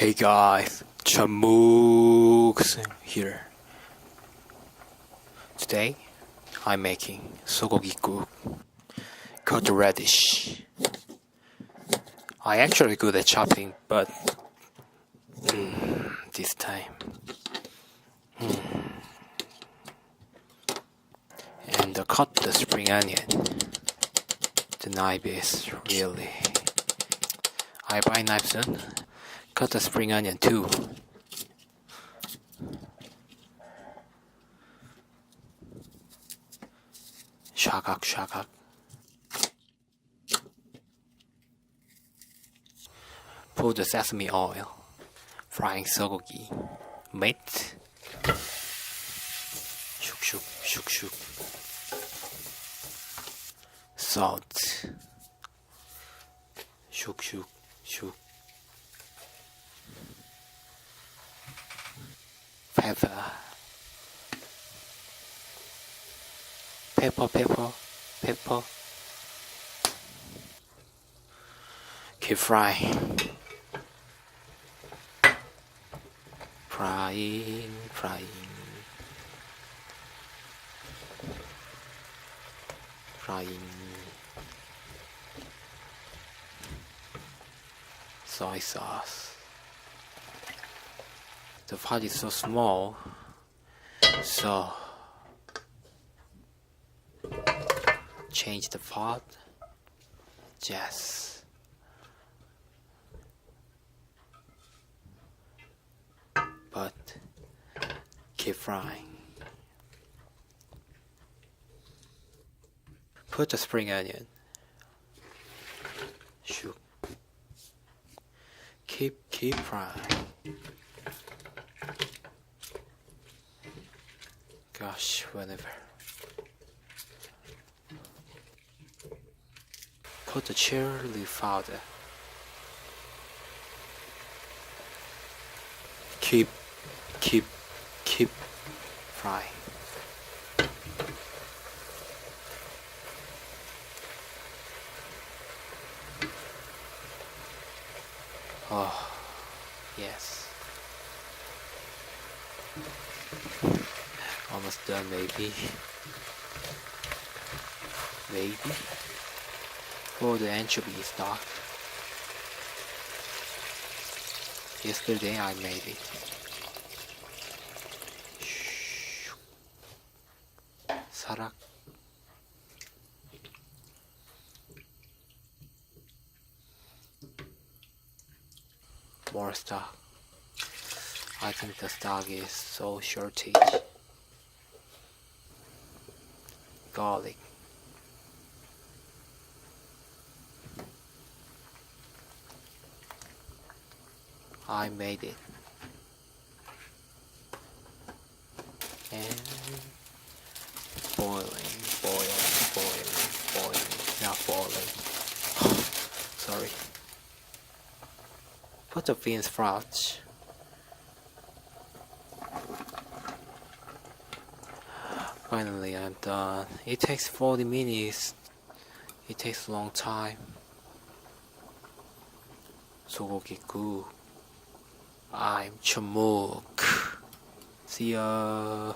Hey guys, Chamooks here. Today, I'm making sogogi cook, cut radish. I actually good at chopping, but this time, and cut the spring onion. The knife is really. I buy knife soon. Cut the spring onion too. Shagak. Put the sesame oil. Frying sogogi. Meat. Shuk. Salt. Shuk. Pepper. Keep frying. Frying. Soy sauce. The pot is so small, so change the pot. Yes. But keep frying. Put the spring onion. Shoot. Keep frying. Gosh, whatever. Put the chili powder. Keep frying. Oh, yes. Almost done, maybe. For the anchovy stock. Yesterday I made it. 사락. More stock. I think the stock is so shortage. Garlic. I made it. And boiling. Not boiling. Sorry. Put the beans sprouts. Finally, I'm done. It takes 40 minutes. It takes a long time. 소고기 국. I'm Chamook. See ya.